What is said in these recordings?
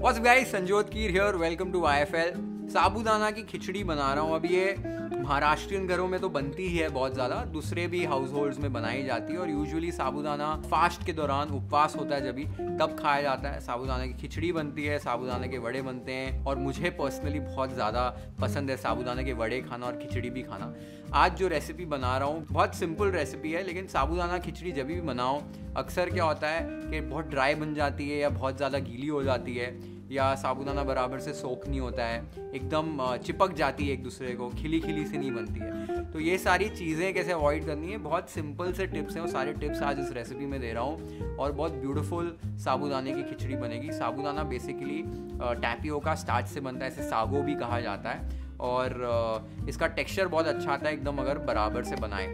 What's guys, Sanjyot Keer here, welcome to IFL। साबूदाना की खिचड़ी बना रहा हूँ। अब ये महाराष्ट्रियन घरों में तो बनती ही है बहुत ज़्यादा, दूसरे भी हाउस होल्ड्स में बनाई जाती है और यूजुअली साबूदाना फास्ट के दौरान, उपवास होता है जब भी, तब खाया जाता है। साबूदाना की खिचड़ी बनती है, साबूदाना के वड़े बनते हैं और मुझे पर्सनली बहुत ज़्यादा पसंद है साबूदाना के वड़े खाना और खिचड़ी भी खाना। आज जो रेसिपी बना रहा हूँ बहुत सिंपल रेसिपी है, लेकिन साबूदाना खिचड़ी जब भी बनाओ अक्सर क्या होता है कि बहुत ड्राई बन जाती है या बहुत ज़्यादा गीली हो जाती है या साबूदाना बराबर से सोख नहीं होता है, एकदम चिपक जाती है एक दूसरे को, खिली खिली से नहीं बनती है। तो ये सारी चीज़ें कैसे अवॉइड करनी है, बहुत सिंपल से टिप्स हैं, वो सारे टिप्स आज इस रेसिपी में दे रहा हूँ और बहुत ब्यूटीफुल साबूदाने की खिचड़ी बनेगी। साबूदाना बेसिकली टैपियोका स्टार्च से बनता है, इसे सागो भी कहा जाता है और इसका टेक्सचर बहुत अच्छा आता है एकदम अगर बराबर से बनाए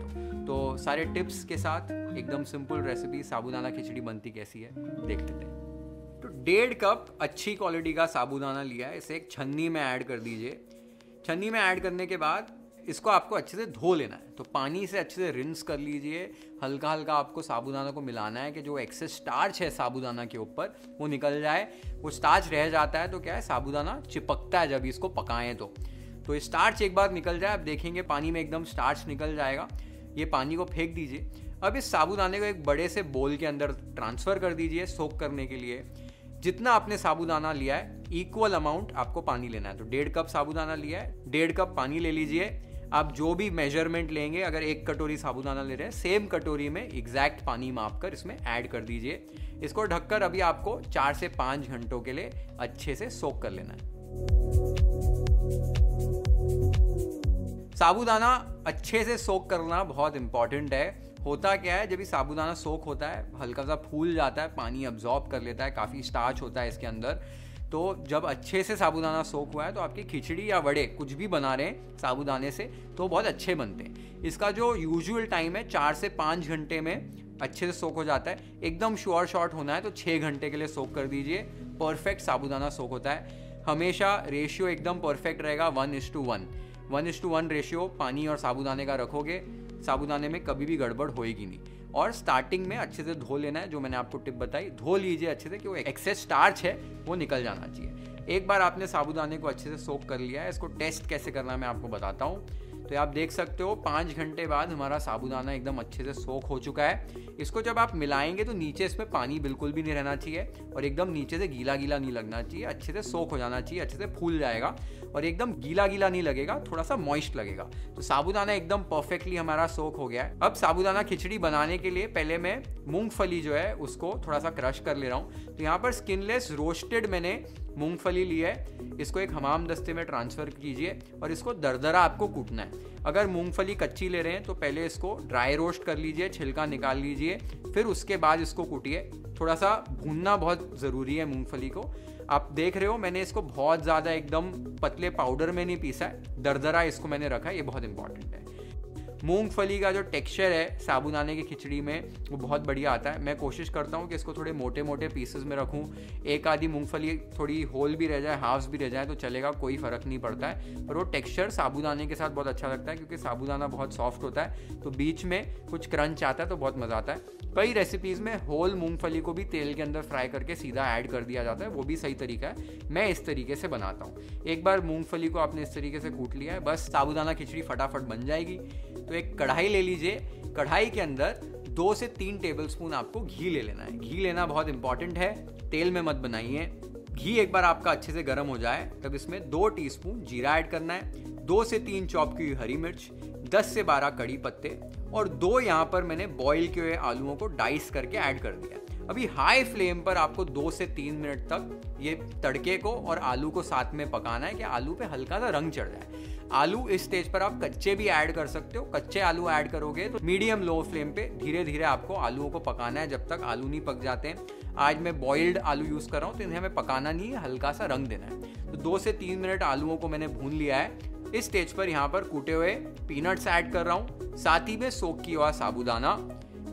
तो सारे टिप्स के साथ एकदम सिंपल रेसिपी साबूदाना खिचड़ी बनती कैसी है देख लेते हैं। तो 1.5 कप अच्छी क्वालिटी का साबूदाना लिया है, इसे एक छन्नी में ऐड कर दीजिए। छन्नी में ऐड करने के बाद इसको आपको अच्छे से धो लेना है, तो पानी से अच्छे से रिंस कर लीजिए। हल्का हल्का आपको साबूदाना को मिलाना है कि जो एक्सेस स्टार्च है साबूदाना के ऊपर वो निकल जाए। वो स्टार्च रह जाता है तो क्या है, साबूदाना चिपकता है जब इसको पकाएं तो स्टार्च एक बार निकल जाए, आप देखेंगे पानी में एकदम स्टार्च निकल जाएगा। ये पानी को फेंक दीजिए। अब इस साबूदाने को एक बड़े से बोल के अंदर ट्रांसफ़र कर दीजिए सोक करने के लिए। जितना आपने साबूदाना लिया है इक्वल अमाउंट आपको पानी लेना है। तो 1.5 कप साबूदाना लिया है, 1.5 कप पानी ले लीजिए। आप जो भी मेजरमेंट लेंगे, अगर 1 कटोरी साबूदाना ले रहे हैं, सेम कटोरी में एग्जैक्ट पानी माप कर इसमें ऐड कर दीजिए। इसको ढककर अभी आपको 4 से 5 घंटों के लिए अच्छे से सोक कर लेना है। साबूदाना अच्छे से सोक करना बहुत इंपॉर्टेंट है। होता क्या है, जब ये साबूदाना सोक होता है हल्का सा फूल जाता है, पानी अब्जॉर्ब कर लेता है, काफ़ी स्टार्च होता है इसके अंदर। तो जब अच्छे से साबूदाना सोक हुआ है तो आपकी खिचड़ी या वड़े कुछ भी बना रहे हैं साबूदाने से तो बहुत अच्छे बनते हैं। इसका जो यूजुअल टाइम है 4 से 5 घंटे में अच्छे से सोक हो जाता है। एकदम श्योर शॉट होना है तो 6 घंटे के लिए सोक कर दीजिए। परफेक्ट साबूदाना सोक होता है। हमेशा रेशियो एकदम परफेक्ट रहेगा, 1:1 1:1 रेशियो पानी और साबूदाने का रखोगे, साबूदाने में कभी भी गड़बड़ होएगी नहीं। और स्टार्टिंग में अच्छे से धो लेना है, जो मैंने आपको टिप बताई, धो लीजिए अच्छे से कि वो एक्सेस स्टार्च है वो निकल जाना चाहिए। एक बार आपने साबूदाने को अच्छे से सोक कर लिया है, इसको टेस्ट कैसे करना है मैं आपको बताता हूँ। तो आप देख सकते हो 5 घंटे बाद हमारा साबूदाना एकदम अच्छे से सोक हो चुका है। इसको जब आप मिलाएंगे तो नीचे इसमें पानी बिल्कुल भी नहीं रहना चाहिए और एकदम नीचे से गीला गीला नहीं लगना चाहिए, अच्छे से सोक हो जाना चाहिए, अच्छे से फूल जाएगा और एकदम गीला गीला नहीं लगेगा, थोड़ा सा मॉइस्ट लगेगा। तो साबूदाना एकदम परफेक्टली हमारा सोक हो गया है। अब साबूदाना खिचड़ी बनाने के लिए पहले मैं मूंगफली जो है उसको थोड़ा सा क्रश कर ले रहा हूँ। तो यहाँ पर स्किनलेस रोस्टेड मैंने मूंगफली ली है, इसको एक हमाम दस्ते में ट्रांसफ़र कीजिए और इसको दरदरा आपको कूटना है। अगर मूंगफली कच्ची ले रहे हैं तो पहले इसको ड्राई रोस्ट कर लीजिए, छिलका निकाल लीजिए, फिर उसके बाद इसको कूटिए। थोड़ा सा भूनना बहुत ज़रूरी है मूंगफली को। आप देख रहे हो मैंने इसको बहुत ज़्यादा एकदम पतले पाउडर में नहीं पीसा है, दरदरा इसको मैंने रखा है, ये बहुत इंपॉर्टेंट है। मूंगफली का जो टेक्सचर है साबूदाने की खिचड़ी में वो बहुत बढ़िया आता है। मैं कोशिश करता हूँ कि इसको थोड़े मोटे मोटे पीसेस में रखूँ। एक आधी मूंगफली थोड़ी होल भी रह जाए, हाफ्स भी रह जाए तो चलेगा, कोई फ़र्क नहीं पड़ता है। पर वो टेक्सचर साबूदाने के साथ बहुत अच्छा लगता है क्योंकि साबूदाना बहुत सॉफ्ट होता है, तो बीच में कुछ क्रंच आता है तो बहुत मज़ा आता है। कई रेसिपीज़ में होल मूंगफली को भी तेल के अंदर फ्राई करके सीधा ऐड कर दिया जाता है, वो भी सही तरीका है। मैं इस तरीके से बनाता हूँ। एक बार मूंगफली को आपने इस तरीके से कूट लिया है, बस साबूदाना खिचड़ी फटाफट बन जाएगी। तो एक कढ़ाई ले लीजिए, कढ़ाई के अंदर 2 से 3 टेबलस्पून आपको घी ले लेना है। घी लेना बहुत इंपॉर्टेंट है, तेल में मत बनाइए। घी एक बार आपका अच्छे से गर्म हो जाए तब इसमें 2 टीस्पून जीरा ऐड करना है, 2 से 3 चॉप की हुई हरी मिर्च, 10 से 12 कड़ी पत्ते और 2 यहाँ पर मैंने बॉईल किए हुए आलूओं को डाइस करके ऐड कर दिया। अभी हाई फ्लेम पर आपको 2 से 3 मिनट तक ये तड़के को और आलू को साथ में पकाना है कि आलू पे हल्का सा रंग चढ़ जाए। आलू इस स्टेज पर आप कच्चे भी ऐड कर सकते हो। कच्चे आलू ऐड करोगे तो मीडियम लो फ्लेम पे धीरे धीरे आपको आलूओं को पकाना है जब तक आलू नहीं पक जाते हैं। आज मैं बॉइल्ड आलू यूज़ कर रहा हूँ तो इन्हें हमें पकाना नहीं है, हल्का सा रंग देना है। तो 2 से 3 मिनट आलूओं को मैंने भून लिया है। इस स्टेज पर यहाँ पर कूटे हुए पीनट्स ऐड कर रहा हूँ, साथ ही में सोक किया हुआ साबूदाना,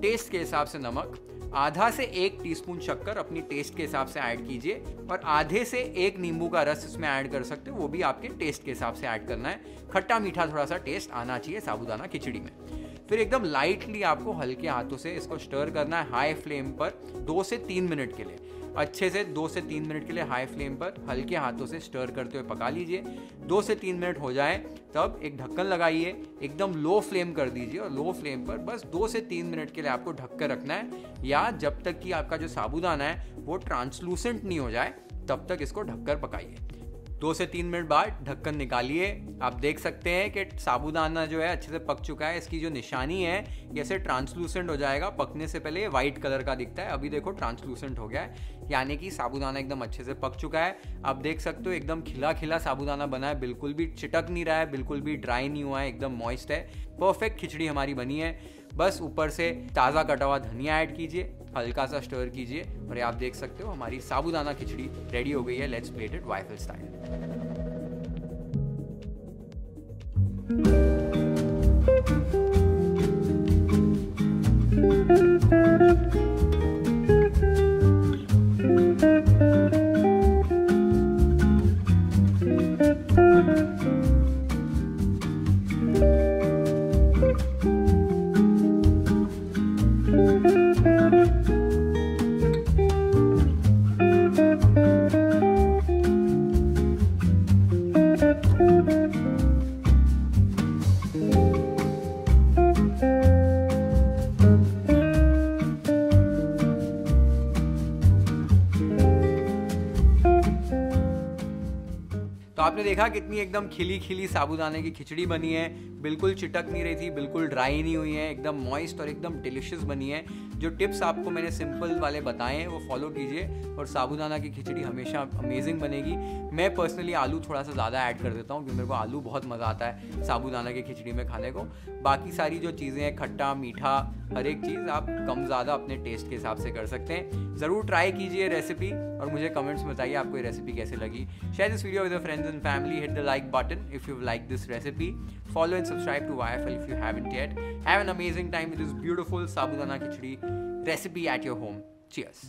टेस्ट के हिसाब से नमक, आधा से 1 टीस्पून शक्कर अपनी टेस्ट के हिसाब से ऐड कीजिए और आधे से 1 नींबू का रस इसमें ऐड कर सकते हो, वो भी आपके टेस्ट के हिसाब से ऐड करना है। खट्टा मीठा थोड़ा सा टेस्ट आना चाहिए साबूदाना खिचड़ी में। फिर एकदम लाइटली आपको हल्के हाथों से इसको स्टर करना है हाई फ्लेम पर 2 से 3 मिनट के लिए। अच्छे से 2 से 3 मिनट के लिए हाई फ्लेम पर हल्के हाथों से स्टर करते हुए पका लीजिए। 2 से 3 मिनट हो जाए तब एक ढक्कन लगाइए, एकदम लो फ्लेम कर दीजिए और लो फ्लेम पर बस 2 से 3 मिनट के लिए आपको ढक कर रखना है, या जब तक कि आपका जो साबूदाना है वो ट्रांसलूसेंट नहीं हो जाए तब तक इसको ढककर पकाइए। 2 से 3 मिनट बाद ढक्कन निकालिए। आप देख सकते हैं कि साबूदाना जो है अच्छे से पक चुका है। इसकी जो निशानी है ये ऐसे ट्रांसलूसेंट हो जाएगा, पकने से पहले ये वाइट कलर का दिखता है, अभी देखो ट्रांसलूसेंट हो गया है, यानी कि साबूदाना एकदम अच्छे से पक चुका है। आप देख सकते हो एकदम खिला खिला साबूदाना बना है, बिल्कुल भी चिटक नहीं रहा है, बिल्कुल भी ड्राई नहीं हुआ है, एकदम मॉइस्ट है। परफेक्ट खिचड़ी हमारी बनी है। बस ऊपर से ताज़ा कटा हुआ धनिया ऐड कीजिए, हल्का सा स्टर कीजिए और ये आप देख सकते हो हमारी साबूदाना खिचड़ी रेडी हो गई है। Let's plate it waffle style. तो आपने देखा कितनी एकदम खिली खिली साबूदाने की खिचड़ी बनी है, बिल्कुल चिटक नहीं रही थी, बिल्कुल ड्राई नहीं हुई है, एकदम मॉइस्ट और एकदम डिलिशियस बनी है। जो टिप्स आपको मैंने सिंपल वाले बताए हैं वो फॉलो कीजिए और साबूदाना की खिचड़ी हमेशा अमेजिंग बनेगी। मैं पर्सनली आलू थोड़ा सा ज़्यादा ऐड कर देता हूँ क्योंकि मेरे को आलू बहुत मज़ा आता है साबूदाना की खिचड़ी में खाने को। बाकी सारी जो चीज़ें हैं, खट्टा मीठा हर एक चीज़ आप कम ज़्यादा अपने टेस्ट के हिसाब से कर सकते हैं। ज़रूर ट्राई कीजिए रेसिपी और मुझे कमेंट्स में बताइए आपको ये रेसिपी कैसे लगी। Share this video with your friends and family, hit the like button if you like this recipe, follow and subscribe to YFL if you haven't yet. Have an amazing time with this beautiful sabudana khichdi recipe at your home. Cheers.